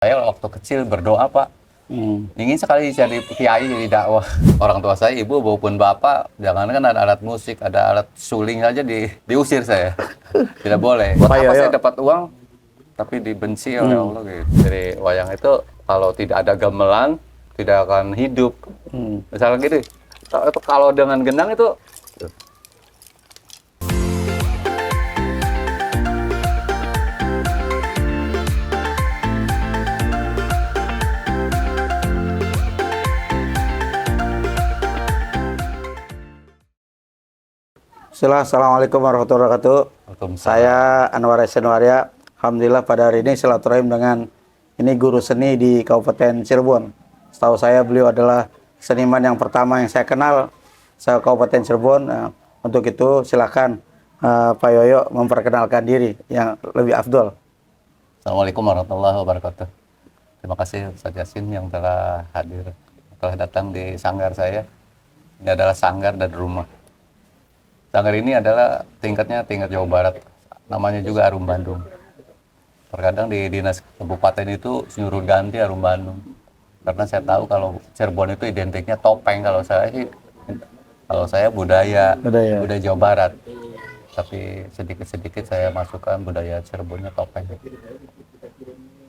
Saya waktu kecil berdoa, Pak. Ingin sekali jadi kiai, jadi dakwah. Orang tua saya, ibu maupun bapak, jangankan ada alat musik, ada alat suling aja diusir saya. Tidak boleh. Buat Pak apa Yoyo. saya dapat uang, tapi dibenci oleh Allah gitu. Jadi wayang itu kalau tidak ada gamelan, tidak akan hidup. Misalnya gitu, itu kalau dengan gendang itu Assalamualaikum warahmatullahi wabarakatuh. Waalaikumsalam. Saya Anwar Esenwaria. Alhamdulillah pada hari ini silaturahim dengan ini guru seni di Kabupaten Cirebon. Setahu saya beliau adalah seniman yang pertama yang saya kenal se Kabupaten Cirebon. Untuk itu silakan Pak Yoyo memperkenalkan diri yang lebih afdol. Assalamualaikum warahmatullahi wabarakatuh. Terima kasih Ustaz Yasin yang telah hadir, telah datang di sanggar saya. Ini adalah sanggar dan rumah. Sanggar ini adalah tingkat Jawa Barat, namanya juga Arum Bandung. Terkadang di dinas kabupaten itu nyuruh ganti Arum Bandung, karena saya tahu kalau Cirebon itu identiknya topeng. Kalau saya budaya Jawa Barat, tapi sedikit saya masukkan budaya Cirebonnya topeng.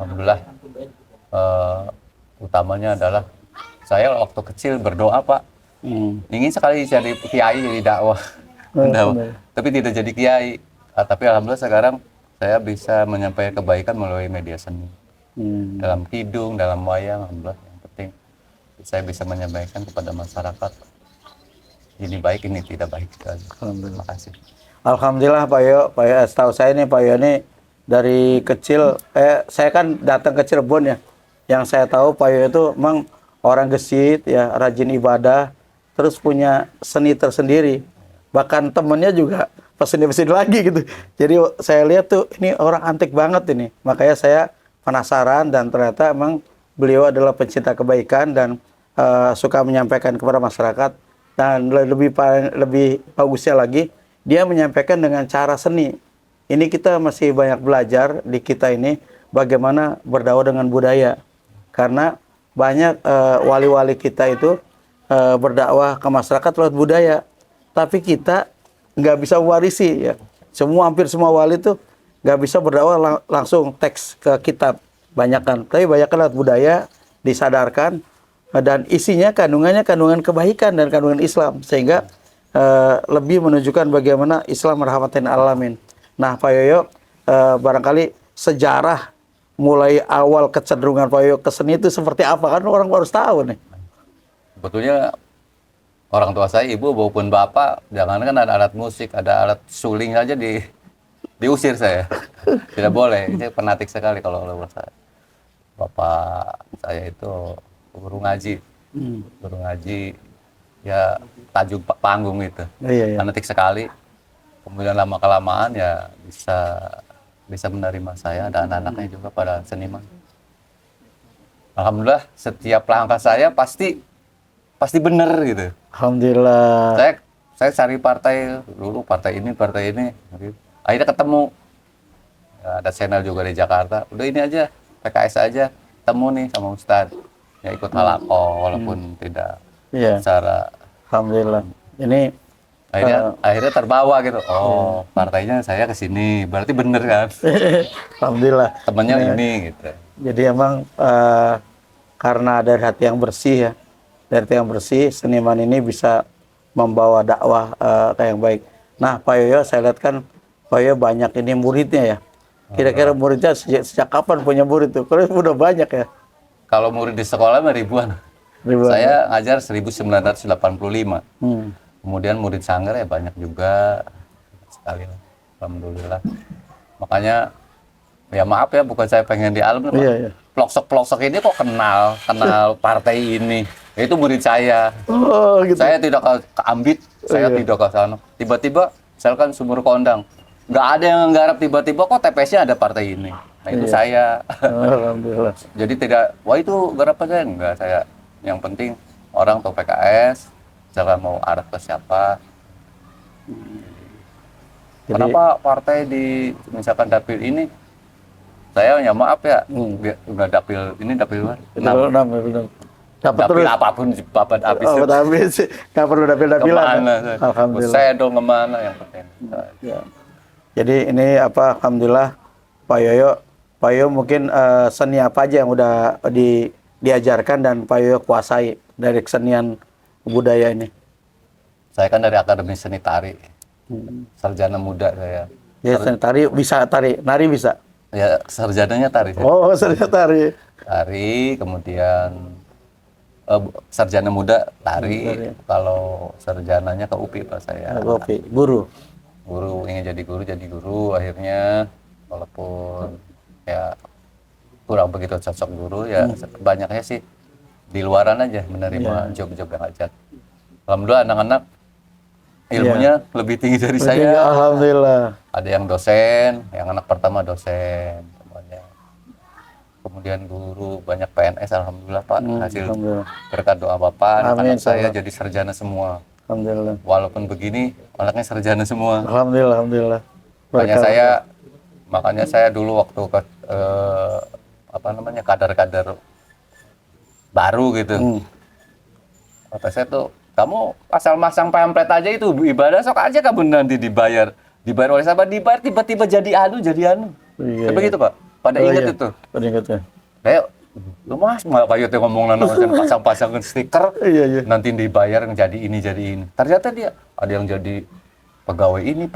Alhamdulillah, utamanya adalah saya waktu kecil berdoa, Pak. Ingin sekali jadi kiai, jadi dakwah. Tapi tidak jadi kiai. Tapi alhamdulillah sekarang saya bisa menyampaikan kebaikan melalui media seni. Dalam kidung, dalam wayang, alhamdulillah. Yang penting saya bisa menyampaikan kepada masyarakat ini baik, ini tidak baik. Terima kasih. Alhamdulillah Pak Yoyo. Pak Yoyo, setahu saya nih Pak Yoyo ini dari kecil, saya kan datang ke Cirebon ya. Yang saya tahu Pak Yoyo itu memang orang gesit ya, rajin ibadah, terus punya seni tersendiri. Bahkan temennya juga pesini-pesini lagi gitu. Jadi saya lihat tuh ini orang antik banget ini. Makanya saya penasaran dan ternyata emang beliau adalah pencinta kebaikan dan suka menyampaikan kepada masyarakat. Dan lebih bagusnya lagi, dia menyampaikan dengan cara seni. Ini kita masih banyak belajar di kita ini bagaimana berdakwah dengan budaya. Karena banyak wali-wali kita itu berdakwah ke masyarakat lewat budaya. Tapi kita nggak bisa mewarisi ya. Hampir semua wali itu nggak bisa berdakwah langsung teks ke kitab. Banyakan, tapi banyakan lewat budaya disadarkan dan isinya kandungan kebaikan dan kandungan Islam sehingga lebih menunjukkan bagaimana Islam merahmatin alamin. Nah, Pak Yoyo, barangkali sejarah mulai awal kecenderungan Pak Yoyo ke seni itu seperti apa, kan orang harus tahu nih. Sebetulnya orang tua saya, ibu maupun bapak, jangankan ada alat musik, ada alat suling aja diusir saya. Tidak boleh. Ini fanatik sekali kalau oleh saya. Bapak saya itu guru ngaji. Guru ngaji, ya tajuk panggung itu. Iya. Fanatik sekali. Kemudian lama-kelamaan ya bisa menerima saya dan anak-anaknya juga pada seniman. Alhamdulillah setiap langkah saya pasti benar gitu. Alhamdulillah. Saya cari partai dulu, partai ini. Akhirnya ketemu. Ya, ada channel juga di Jakarta. Udah ini aja, PKS aja. Ketemu nih sama Ustadz. Ya ikut halaqah walaupun tidak secara. Alhamdulillah. Ini akhirnya terbawa gitu. Oh, partainya saya ke sini. Berarti bener kan? Alhamdulillah. Temennya ini gitu. Jadi emang karena dari hati yang bersih ya. Dari hati yang bersih, seniman ini bisa membawa dakwah kayak yang baik. Nah, Pak Yoyo, saya lihat kan Pak Yoyo banyak ini muridnya ya. Kira-kira muridnya sejak kapan punya murid tuh? Kalau udah banyak ya. Kalau murid di sekolah mah ribuan. Saya ngajar 1985. Kemudian murid sanggar ya banyak juga sekali. Alhamdulillah. Makanya ya maaf ya, bukan saya pengen di alam. Iya. Pelosok-pelosok ini kok kenal partai ini. Itu murid saya. Oh, gitu. Saya tidak ke Ambit, saya tidak ke sana. Tiba-tiba, misalkan Sumur Kondang, nggak ada yang nggarap, tiba-tiba kok TPS-nya ada partai ini. Nah itu saya. Alhamdulillah. Jadi tidak, wah itu garap aja, enggak saya. Yang penting orang tahu PKS, misalkan mau arah ke siapa. Kenapa partai di misalkan dapil ini saya ya maaf ya, udah dapil ini dapil luar. Itu benar. Dapat Dapil terus. apapun dapat habis. Oh, habis. Nggak perlu dapil-dapilan. Kemana? Alhamdulillah. Saya dong kemana yang penting. Ya. Jadi ini apa? Alhamdulillah Pak Yoyo mungkin seni apa aja yang udah diajarkan dan Pak Yoyo kuasai dari kesenian budaya ini? Saya kan dari Akademi Seni Tari, sarjana muda saya. Ya, seni tari bisa nari bisa. Ya sarjananya tari. Oh, seni tari. Tari, kemudian sarjana muda tari. Kalau sarjananya ke UPI Pak saya. Kopi, guru. Guru, ingin jadi guru, akhirnya walaupun ya kurang begitu cocok guru ya banyaknya sih di luaran aja menerima job-job yang ajak. Alhamdulillah anak-anak ilmunya lebih tinggi dari saya. Alhamdulillah. Ada yang dosen, yang anak pertama dosen semuanya. Kemudian guru, banyak PNS, alhamdulillah Pak. Hasil Alhamdulillah. berkat doa Bapak, Amin, anak saya Allah. jadi sarjana semua. Alhamdulillah. Walaupun begini, anaknya sarjana semua. Alhamdulillah. Makanya saya dulu waktu ke kadar-kadar baru gitu. Kata saya tuh, kamu asal masang pamflet aja itu ibadah sok aja kamu nanti dibayar oleh sahabat, dibayar tiba-tiba jadi anu. Iya, Begitu Pak. Pada ingat itu. Pada ingat ya. Kayak lu mas Pak Yote ngomong pasang-pasangin stiker, Iya. nanti dibayar jadi ini. Ternyata dia ada yang jadi pegawai ini.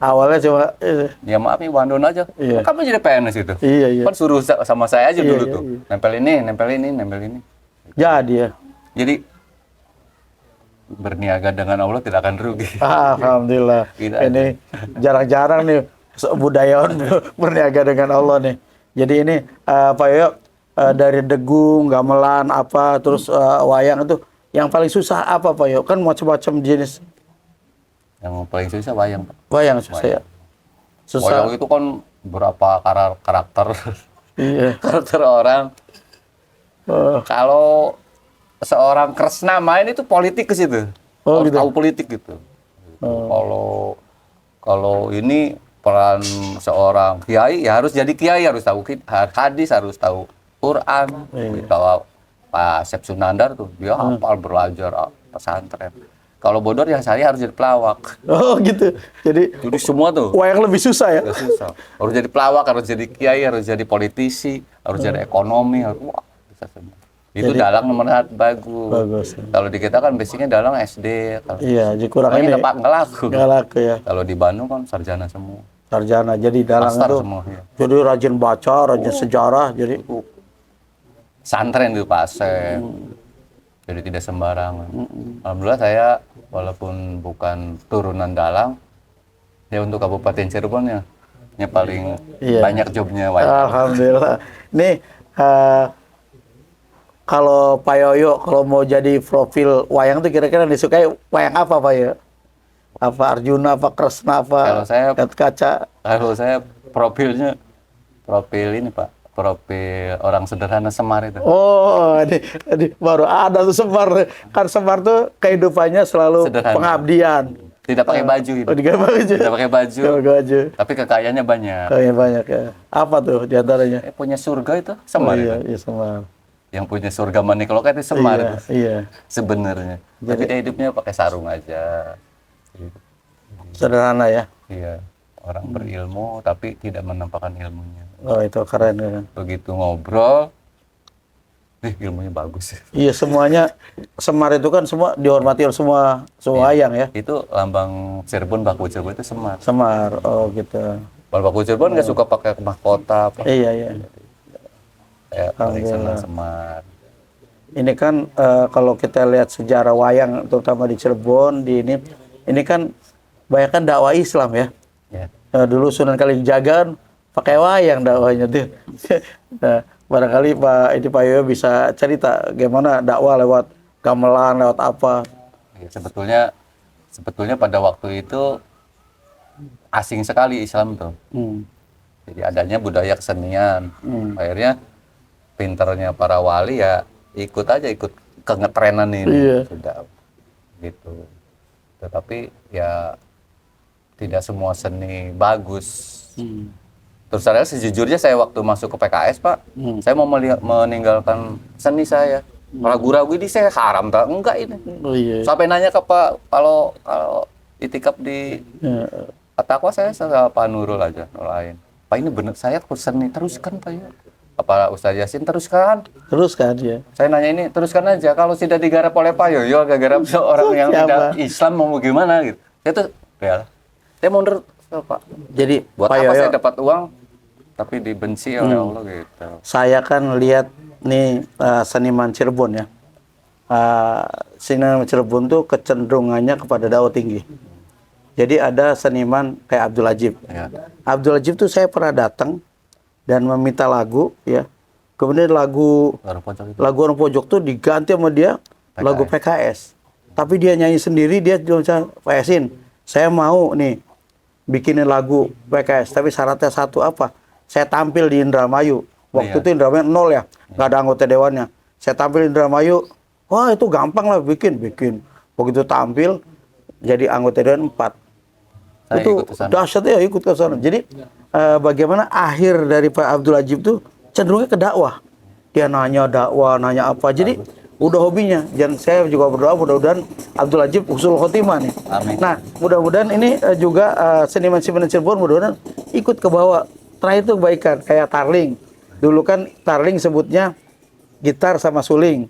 Awalnya cuma Ya maaf nih Wandon aja. Iya. Kamu jadi PNS itu. Iya. Kan suruh sama saya aja Iya, dulu iya, tuh. iya. Nempel ini. Jadi ya. Jadi berniaga dengan Allah tidak akan rugi. Alhamdulillah. Tidak Ini jarang-jarang nih budayawan berniaga dengan Allah nih. Jadi ini Pak Yoyo dari degung, gamelan apa terus wayang itu yang paling susah apa Pak Yoyo? Kan macam-macam jenis Yang paling susah wayang, Pak. wayang susah ya. Susah. Wayang itu kan berapa karakter Iya. karakter orang. Kalau seorang Kresna main itu politik ke situ. Oh, Harus gitu. tahu politik gitu. Kalau ini peran seorang kiai ya harus jadi kiai, harus tahu hadis, harus tahu Quran. Kalau Pak Sep Sunandar tuh dia hafal belajar pesantren. Kalau Bodor yang saya harus jadi pelawak. Oh gitu. Jadi Semua tuh wayang lebih susah ya. udah susah. Harus jadi pelawak, harus jadi kiai, harus jadi politisi, harus jadi ekonomi, wah bisa semua. Itu dalang nomor 1 bagus. Bagus. Kalau di kita kan basicnya dalang SD. Iya, jadi kurang ini. Nggak laku. Nggak laku ya. Kalau di Bandung kan sarjana semua. Sarjana. Jadi dalang Master itu. semua. Ya. Jadi rajin baca, rajin sejarah. Jadi Santren itu Pak Asep. Jadi tidak sembarangan. Alhamdulillah saya walaupun bukan turunan dalang, ya untuk Kabupaten Cirebon ya paling banyak jobnya wayang. Alhamdulillah. Nih kalau Pak Yoyo kalau mau jadi profil wayang tuh kira-kira disukai wayang apa Pak Yoyo? Apa Arjuna, apa Kresna, apa Kalau saya- Kaca? Kalau saya profil ini Pak, profil orang sederhana Semar itu. Oh, ini baru ada tuh Semar. Kan Semar tuh kehidupannya selalu Sederhana. pengabdian. Tidak pakai baju itu. Oh, tidak pakai baju. Tidak pakai baju. Tidak pakai baju. Tapi kekayaannya banyak. Kayaknya banyak ya. Apa tuh diantaranya? Punya surga itu Semar iya, itu. iya Semar. Yang punya surga Manikloka itu Semar Iya, itu. iya. Sebenarnya. Tapi dia hidupnya pakai sarung aja. Sederhana ya. Iya. Orang berilmu tapi tidak menampakkan ilmunya. Oh, itu keren kan. Begitu ngobrol, ilmunya bagus. Iya, semuanya Semar itu kan semua dihormati oleh semua wayang ya. Itu lambang Cirebon, Baku Cirebon itu Semar. Semar. Oh, gitu. Kalau Baku Cirebon nggak suka pakai mahkota apa. Iya, iya. Paling senang Semar. Ini kan kalau kita lihat sejarah wayang terutama di Cirebon ini kan banyak kan dakwah Islam ya. Ya. Dulu Sunan Kalijaga pakai wayang dakwahnya tuh. Nah, barangkali Pak Yoyo bisa cerita gimana dakwah lewat gamelan, lewat apa? Ya, sebetulnya pada waktu itu asing sekali Islam tuh. Jadi adanya budaya kesenian. Akhirnya pinternya para wali ya ikut kengetrenan ini. Iya. Sudah gitu. Tetapi ya tidak semua seni bagus. Terus saya sejujurnya saya waktu masuk ke PKS Pak, saya mau meninggalkan seni saya. Ragu-ragu ini saya haram tak? Enggak ini. Oh iya. Sampai nanya ke Pak, kalau itikaf di Ya, Takwa saya sama Pak Nurul aja, lain. Pak ini bener saya ke seni teruskan Pak ya. Apa Ustaz Yasin teruskan? terus kan ya. Saya nanya ini teruskan aja. Kalau tidak digarap oleh Pak Yoyo, agak garap orang yang Siapa? tidak Islam mau gimana gitu. Saya tuh ya, saya mundur Pak. Jadi Buat Pak apa Yoyo, saya dapat uang tapi dibenci oleh Allah gitu. saya kan lihat nih seniman Cirebon ya. Seniman Cirebon tuh kecenderungannya kepada dakwah tinggi. Jadi ada seniman kayak Abdul Ajib. Ya. Abdul Ajib tuh saya pernah datang dan meminta lagu ya. Kemudian lagu Baru pojok itu. Orang Pojok tuh diganti sama dia lagu PKS. Tapi dia nyanyi sendiri, dia cuma Pak Yasin, saya mau nih bikinin lagu PKS, tapi syaratnya satu apa? Saya tampil di Indramayu. Waktu Iya. itu Indramayu 0 ya, nggak ada anggota dewannya. Saya tampil di Indramayu, wah itu gampang lah bikin. Begitu tampil, jadi anggota dewan 4. Saya Itu ikut ke sana. dahsyat ya ikut ke sana. Jadi bagaimana akhir dari Pak Abdul Ajib tuh cenderungnya ke dakwah. Dia nanya dakwah, nanya apa. Jadi udah hobinya. Dan saya juga berdoa mudah-mudahan Abdul Ajib husnul khotimah nih. Amin. Nah, mudah-mudahan ini juga seniman-seniman Cirebon mudah-mudahan ikut ke bawah. Terakhir itu kebaikan kayak tarling. Dulu kan tarling sebutnya gitar sama suling.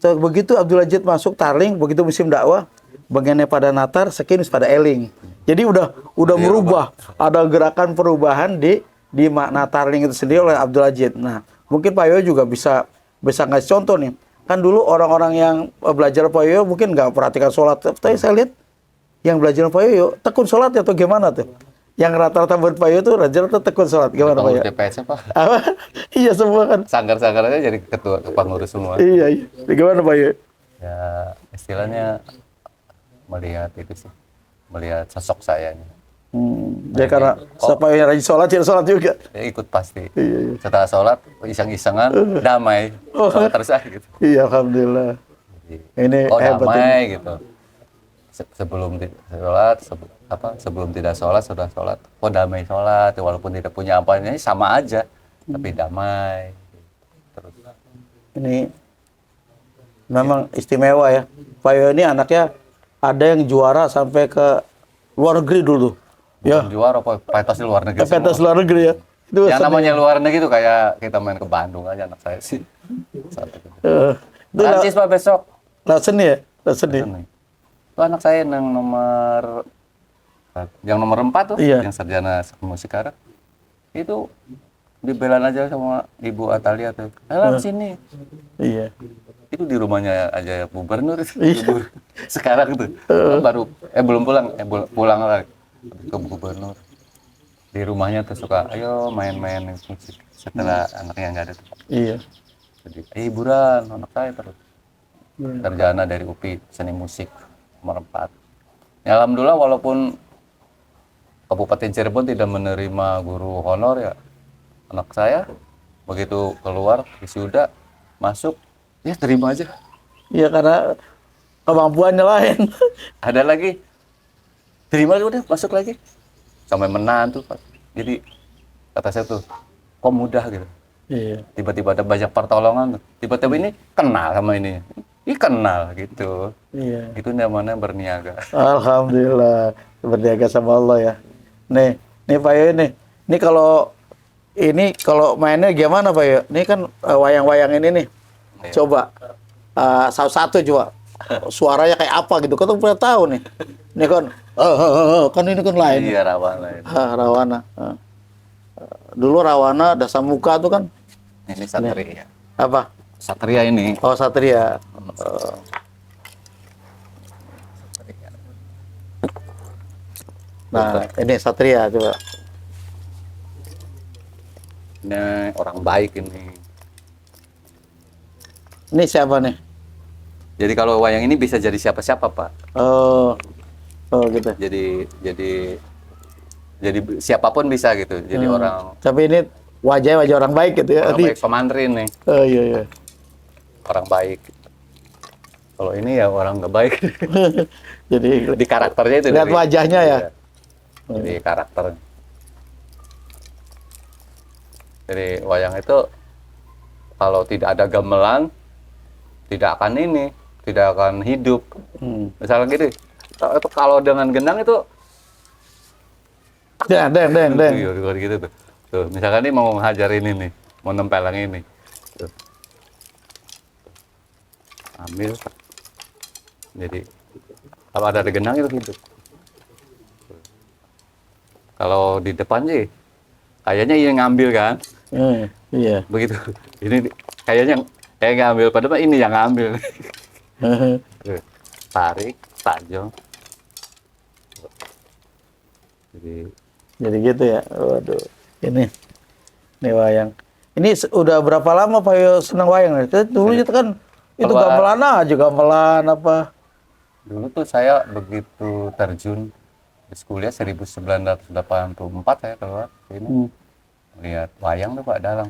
So, begitu Abdul Ajib masuk tarling, begitu musim dakwah, bagiannya pada natar, sekinis pada eling. Jadi udah merubah. Ada gerakan perubahan di makna tarling itu sendiri oleh Abdul Ajib. Nah, mungkin Pak Yoyo juga bisa ngasih contoh nih. Kan dulu orang-orang yang belajar Pak Yoyo mungkin nggak perhatikan sholat. Tapi saya lihat yang belajar Pak Yoyo tekun sholat atau gimana tuh? Yang rata-rata buat Pak Yoyo tuh rata-rata tekun sholat. Gimana Pak Kalau Yoyo? DPS Pak, Apa? Iya semua kan. sanggar-sanggar aja jadi ketua pengurus semua. Iya. Gimana Pak Yoyo? Ya istilahnya melihat itu sih, melihat sosok saya nih. Ya karena siapa yang rajin sholat, ya sholat juga. Ya, ikut pasti. Iya. Setelah sholat iseng-isengan damai, sholat terus gitu. Iya, alhamdulillah. Ini Oh hebat damai gitu. Sebelum sholat, sebelum tidak sholat sudah sholat. Oh damai sholat, walaupun tidak punya apa-apa sama aja, tapi damai. Terus ini memang istimewa ya. Pak Yoyo ini anaknya ada yang juara sampai ke luar negeri dulu. Ya, juara pentas di luar negeri. pentas semua. luar negeri ya. Itu Yang seni. namanya luar negeri itu kayak kita main ke Bandung aja anak saya sih. Satu. Itu Prancis Pak besok. lah seni ya, lah seni. Seni. Itu anak saya yang nomor 4 tuh, Iya. yang sarjana musik sekarang. Itu dibelan aja sama Ibu Atalia tuh. Ayo sini. Iya. Itu di rumahnya aja gubernur itu. Iya. Sekarang tuh baru belum pulang, pulang lagi ke gubernur. Di rumahnya tuh suka ayo main-main musik setelah anaknya nggak ada tuh. Iya. Jadi hiburan anak saya terus. Sarjana dari UPI seni musik nomor 4. Ya alhamdulillah walaupun Kabupaten Cirebon tidak menerima guru honor ya, anak saya begitu keluar wisuda masuk ya terima aja. Iya karena kemampuannya lain. Ada lagi terima udah masuk lagi sampai menantu Pak. Jadi kata saya tuh kok mudah gitu. Iya. Tiba-tiba ada banyak pertolongan tuh. Tiba-tiba ini kenal sama ini. Ini kenal gitu. Iya. Itu namanya berniaga. Alhamdulillah berniaga sama Allah ya. Nih Pak Yoyo nih. Ini kalau mainnya gimana Pak Yoyo? Ini kan wayang-wayang ini nih. Iya. Coba satu coba. Suaranya kayak apa gitu. Kau tuh pernah tahu nih. Ini kan kan ini kan lain. Iya rawan lain. Rawana. Dulu Rawana dasar muka tuh kan Ini Satria. apa? Satria ini. Oh Satria. Nah, ini Satria coba. Ini orang baik ini. Ini siapa nih? Jadi kalau wayang ini bisa jadi siapa-siapa Pak. Oh gitu. Jadi siapapun bisa gitu. Jadi orang Tapi ini wajah orang baik gitu ya. baik pemantrin nih. Oh iya. Orang baik. Kalau ini ya orang nggak baik. Jadi Di karakternya itu. lihat wajahnya ya. Iya. Jadi karakter. Jadi wayang itu kalau tidak ada gamelan tidak akan hidup. Misalnya gini, itu kalau dengan gendang itu Deng, deng, deng, deng. gitu tuh. Tuh, misalkan ini mau ngajar ini nih, mau nempel yang ini. Tuh. Ambil. Jadi kalau ada di gendang itu hidup. Kalau di depan sih kayaknya yang ngambil kan. Iya. Begitu. Ini kayaknya kayak ngambil, padahal ini yang ngambil. Tuh, tarik, tajam. Jadi gitu ya. Waduh. Ini wayang. Ini udah berapa lama Pak Yo senang wayang? Dulu itu kan itu gamelan aja, gamelan apa. Dulu tuh saya begitu terjun di kuliah 1984 saya keluar sini. Lihat wayang tuh Pak Dalang.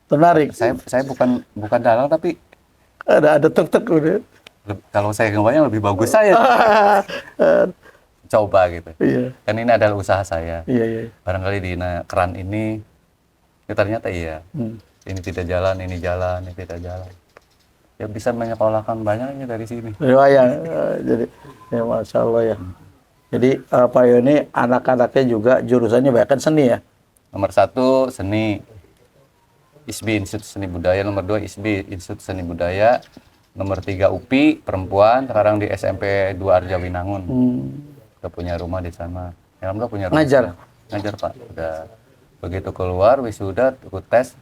Menarik. Saya bukan dalang tapi Ada tek-tek udah. kalau saya ngewayang lebih bagus saya. Coba gitu. Iya. Kan ini adalah usaha saya. Iya. Barangkali di keran ini ya ternyata iya. Ini tidak jalan, ini jalan, ini tidak jalan. Ya bisa menyekolahkan banyaknya dari sini. Dari wayang. Jadi ya Masya Allah ya. Jadi Pak Yo ini anak-anaknya juga jurusannya banyak kan seni ya? Nomor 1 seni. ISBI Institut Seni Budaya, nomor 2 ISBI Institut Seni Budaya, nomor 3 UPI perempuan, sekarang di SMP 2 Arjawinangun. Udah punya rumah di sana. Ya, alhamdulillah punya rumah. Ngajar Pak. Udah begitu keluar wisuda, ikut tes,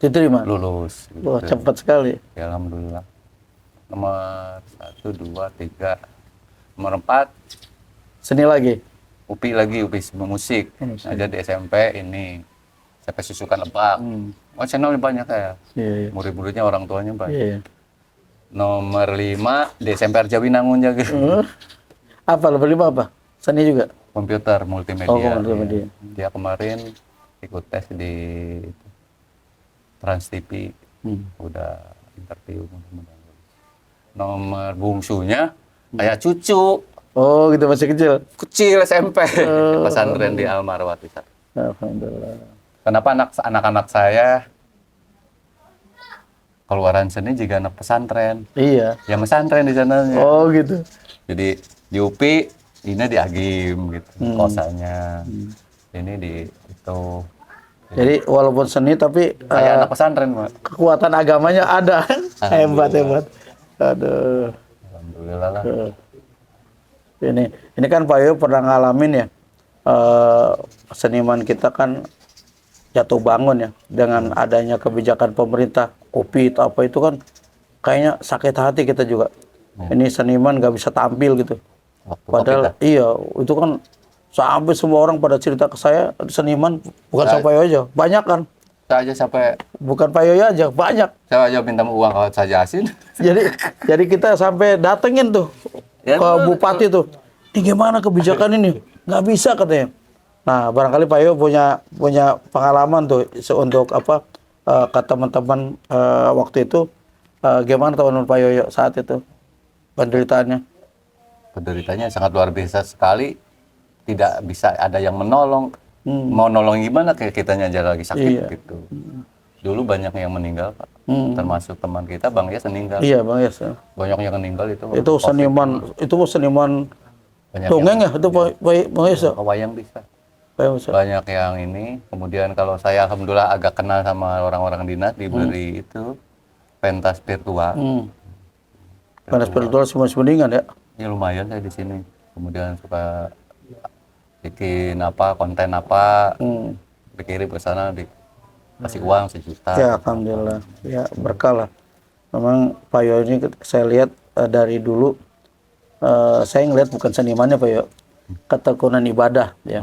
Diterima? lulus. Gitu. Wah, cepat sekali. Ya, alhamdulillah. Nomor 1, 2, 3, nomor 4 Seni lagi? UPI lagi, UPI musik. Ngajar di SMP ini. SMP Susukan Lebak. Oh, channelnya banyak ya. Iya. Murid-muridnya orang tuanya banyak. Iya. Nomor 5 di SMP Arjawinangun jaga. Apa nomor 5 apa? Seni juga? Komputer multimedia. Oh, multimedia. Dia kemarin ikut tes di Trans TV. Udah interview mudah-mudahan. Nomor bungsunya kayak cucu. Oh, gitu masih kecil. Kecil SMP. Pesantren di Almarwati. Alhamdulillah. Kenapa anak-anak saya keluaran seni juga anak pesantren? Iya. Ya pesantren di sananya. Oh, gitu. Jadi di UPI ini di Agim gitu, kosannya. Ini di itu. Jadi walaupun seni tapi Kayak anak pesantren, Pak. kekuatan agamanya ada. Hebat. Aduh. Alhamdulillah lah. Ini kan Pak Yo pernah ngalamin ya. Seniman kita kan jatuh bangun ya dengan adanya kebijakan pemerintah UPI itu apa itu kan kayaknya sakit hati kita juga. Ini seniman nggak bisa tampil gitu. Padahal iya itu kan sampai semua orang pada cerita ke saya seniman bukan sampai aja banyak kan. Saya aja sampai Bukan Pak Yo aja banyak. saya aja minta uang kalau saya jasin. Jadi kita sampai datengin tuh Ya, ke bupati tuh. Ini gimana kebijakan ini? Nggak bisa katanya. Nah, barangkali Pak Yo punya pengalaman tuh untuk apa ke teman-teman waktu itu gimana teman-teman Pak Yo saat itu penderitaannya? Penderitanya sangat luar biasa sekali. Tidak bisa ada yang menolong. Mau nolong gimana kayak kitanya aja lagi sakit gitu. Dulu banyak yang meninggal, Pak. Termasuk teman kita Bang Yes meninggal. Iya, Bang Yes. Banyak yang meninggal itu. Itu seniman Banyak dongeng ya itu Bang Yes. Wayang bisa. Banyak yang ini. Kemudian kalau saya alhamdulillah agak kenal sama orang-orang dinas diberi itu pentas virtual. Pentas virtual semua sebeningan ya. Ya lumayan saya di sini. Kemudian suka bikin konten dikirim ke sana dikasih uang 1 juta. Ya alhamdulillah. Ya berkah lah. Memang Pak Yo ini saya lihat dari dulu saya ngeliat bukan senimannya Pak Yo. Ketekunan ibadah ya.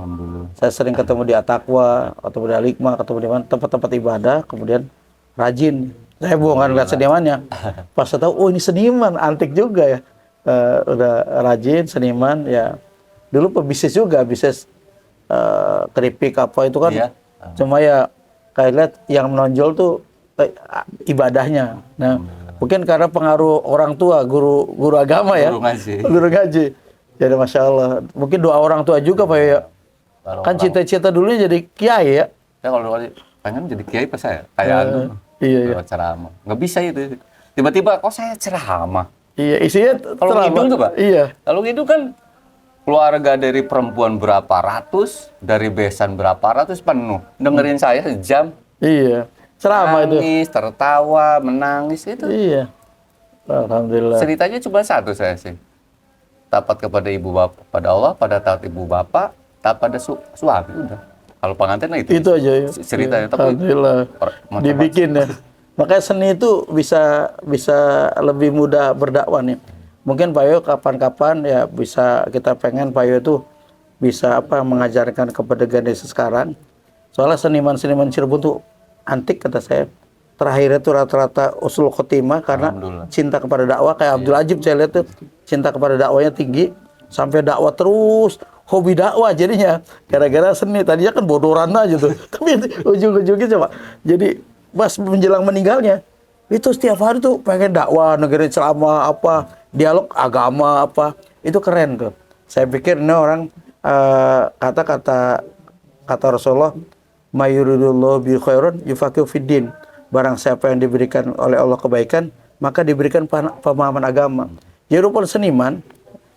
Saya sering ketemu di Atakwa, ketemu di Alikma, ketemu di mana tempat-tempat ibadah, kemudian rajin. Saya bukan lihat senimannya. Pas saya tahu, oh ini seniman, antik juga ya. Udah rajin, seniman ya. Dulu pebisnis juga, bisnis keripik apa itu kan. Iya. Cuma ya kayak lihat yang menonjol tuh ibadahnya. Nah, mungkin karena pengaruh orang tua, guru agama ya. Guru ngaji. Jadi Masya Allah, mungkin doa orang tua juga Pak ya. Kan cita-cita dulunya jadi kiai ya. Ya kalau pengen jadi kiai pas saya kayak antum iya, iya. lewat ceramah. Nggak bisa itu. Tiba-tiba kok saya ceramah. Iya, isinya Kalau ceramah. ngidung tuh Pak. Iya. Kalau ngidung kan keluarga dari perempuan berapa ratus, dari besan berapa ratus penuh. Dengerin saya sejam. Iya. Ceramah itu. Nangis, tertawa, menangis itu. Iya. Alhamdulillah. Ceritanya cuma satu saya sih. Taat kepada ibu bapak, pada Allah, pada taat ibu bapak, taat pada suami udah. Kalau pengantin lah itu. Itu aja ya. Ceritanya. Iya. Tapi Alhamdulillah. macam-macam. Dibikin ya. Makanya seni itu bisa lebih mudah berdakwah nih. Mungkin Pak Yo kapan-kapan ya bisa kita pengen Pak Yo itu bisa mengajarkan kepada generasi sekarang. Soalnya seniman-seniman Cirebon tuh antik kata saya. Terakhir itu rata-rata usul khotimah karena Alhamdulillah. cinta kepada dakwah kayak Abdul Ajib saya lihat tuh cinta kepada dakwahnya tinggi sampai dakwah terus hobi dakwah jadinya gara-gara seni tadinya kan bodoran aja tuh tapi ujung-ujungnya coba jadi pas menjelang meninggalnya itu setiap hari tuh pengen dakwah negeri ceramah apa dialog agama apa itu keren tuh saya pikir ini orang kata Rasulullah mayuridullahu bi khairun yufaqihu fiddin. Barang siapa yang diberikan oleh Allah kebaikan, maka diberikan pemahaman agama. Jadi rupanya seniman,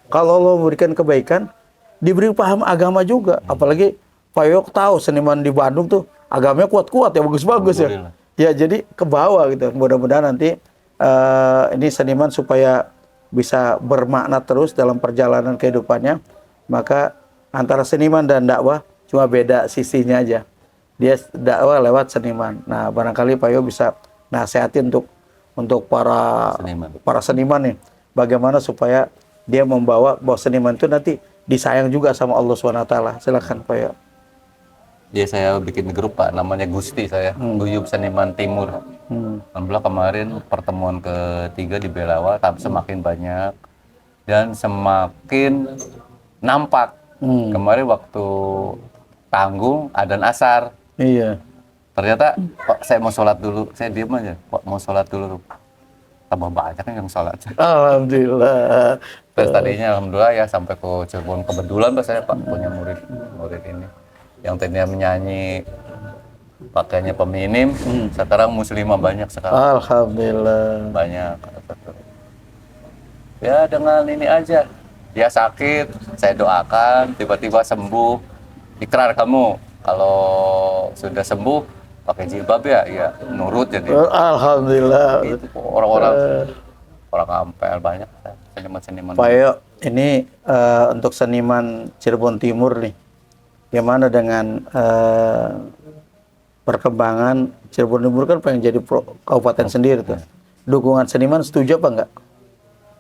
kalau Allah memberikan kebaikan, diberi paham agama juga. Apalagi Pak Yok tahu seniman di Bandung tuh agamanya kuat-kuat ya, bagus-bagus ya. Ya jadi ke bawah gitu. Mudah-mudahan nanti ini seniman supaya bisa bermakna terus dalam perjalanan kehidupannya. Maka antara seniman dan dakwah cuma beda sisinya aja. Dia dakwah lewat seniman. Nah, barangkali Pak Yo bisa nasihatin untuk para seniman nih, bagaimana supaya dia membawa bahwa seniman itu nanti disayang juga sama Allah SWT. Silakan Pak Yo. Ya saya bikin grup Pak, namanya Gusti saya, Guyub Seniman Timur. Alhamdulillah kemarin pertemuan ketiga di Belawa, tapi semakin banyak dan semakin nampak. Kemarin waktu tanggung adzan asar. Iya. Ternyata Pak saya mau sholat dulu, saya diem aja. Pak mau sholat dulu. Tambah banyak kan yang sholat. Alhamdulillah. Terus tadinya alhamdulillah ya sampai ke Cirebon kebetulan Pak saya Pak punya murid ini yang tadinya menyanyi pakainya peminim, sekarang muslimah banyak sekarang. Alhamdulillah. Banyak. Ya dengan ini aja. Dia sakit, saya doakan, tiba-tiba sembuh. Ikrar kamu. Kalau sudah sembuh pakai jilbab ya nurut jadi. Alhamdulillah. Itu orang-orang Ampel banyak seniman-seniman. Pak Yo, ini untuk seniman Cirebon Timur nih, gimana dengan perkembangan Cirebon Timur kan pengen jadi kabupaten sendiri tuh. Dukungan seniman setuju apa enggak?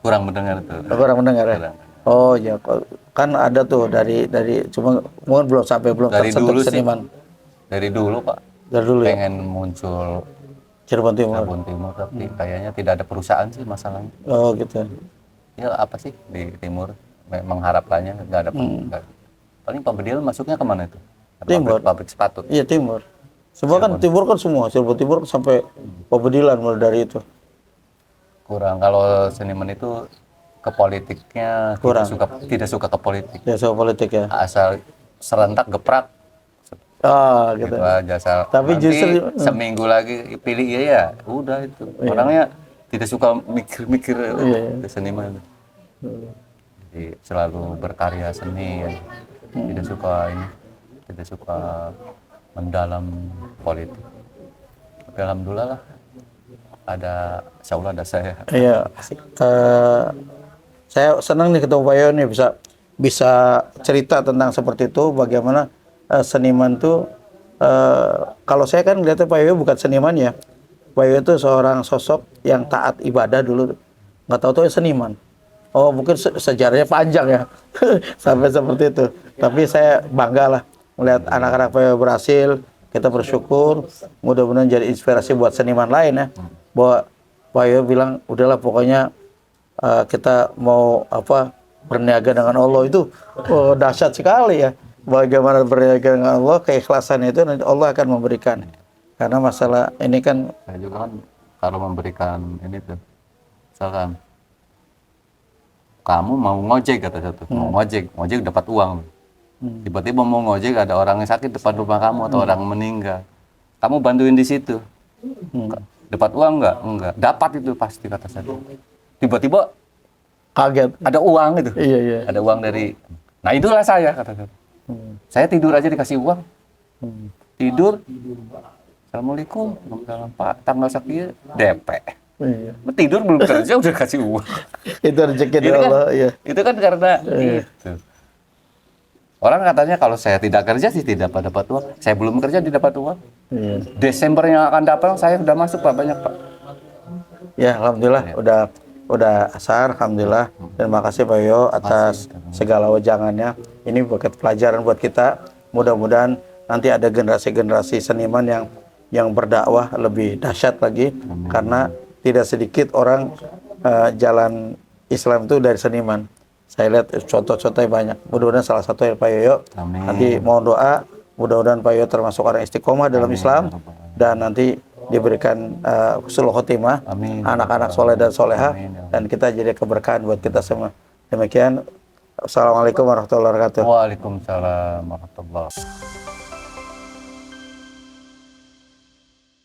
Kurang mendengar itu. Kurang mendengar ya. Oh ya, kan ada tuh dari cuma mungkin belum dari tersentuh dulu seniman. Dari dulu Pak. Dari dulu ya. Pengen muncul Cirebon Timur. Cirebon Timur tapi kayaknya tidak ada perusahaan sih masalahnya. Oh gitu. Ya apa sih di Timur mengharapkannya nggak ada. Paling pembedian masuknya kemana itu? Timur. Pabrik sepatu. Iya Timur. Semua kan Timur kan semua. Cirebon Timur sampai Pabedilan mulai dari itu. Kurang kalau seniman itu ke politiknya kurang. Tidak suka ke politik. Ya soal politik ya. Asal serentak geprak. Gitu. Gitu aja asal. Tapi nanti justru seminggu lagi pilih ya udah itu. Orangnya tidak suka mikir-mikir seniman itu. Jadi selalu berkarya seni ya. Tidak suka mendalam politik. Tapi alhamdulillah lah insya Allah ada saya. Iya. Saya senang nih ketemu Pak Yo nih bisa cerita tentang seperti itu bagaimana seniman tuh kalau saya kan lihatnya Pak Yo bukan seniman ya. Pak Yo itu seorang sosok yang taat ibadah dulu. Nggak tahu tuh seniman. Oh mungkin sejarahnya panjang ya sampai seperti itu. Tapi saya bangga lah melihat anak-anak Pak Yo berhasil. Kita bersyukur. Mudah-mudahan jadi inspirasi buat seniman lain ya. Bahwa Pak Yo bilang udahlah pokoknya kita mau berniaga dengan Allah itu dahsyat sekali ya. Bagaimana berniaga dengan Allah, keikhlasan itu nanti Allah akan memberikan. Karena masalah ini kan saya juga kan kalau memberikan ini tuh misalkan kamu mau ngojek kata satu, mau ngojek dapat uang. Tiba-tiba mau ngojek ada orang yang sakit depan rumah kamu atau orang meninggal. kamu bantuin di situ. Dapat uang nggak? Enggak. Dapat itu pasti kata saya. Tiba-tiba Kaget. ada uang itu. Iya, iya. Ada uang dari. Nah itulah saya kata saya. Saya tidur aja dikasih uang. Tidur. Assalamualaikum. Waalaikumsalam, Pak. Tanggal sekian DP. Iya. Tidur belum kerja udah kasih uang. Itu rezeki dari Itu kan, Allah, iya. itu kan karena itu. Orang katanya kalau saya tidak kerja sih tidak dapat uang. Saya belum kerja tidak dapat uang. Iya. Desember yang akan dapat saya sudah masuk Pak, banyak Pak. Ya, alhamdulillah udah asar, alhamdulillah. Terima kasih Pak Yo atas segala wejangannya. Ini buat pelajaran buat kita. Mudah-mudahan nanti ada generasi-generasi seniman yang berdakwah lebih dahsyat lagi. Karena tidak sedikit orang jalan Islam itu dari seniman. Saya lihat contoh-contohnya banyak. Mudah-mudahan salah satu Pak Yoyo. Amin. Nanti mohon doa, mudah-mudahan Pak Yoyo termasuk orang istiqomah dalam Islam dan nanti diberikan husnul khotimah, Amin. anak-anak soleh dan soleha, Amin. dan kita jadi keberkahan buat kita semua. Demikian. Assalamualaikum warahmatullahi wabarakatuh. Waalaikumsalam warahmatullahi wabarakatuh.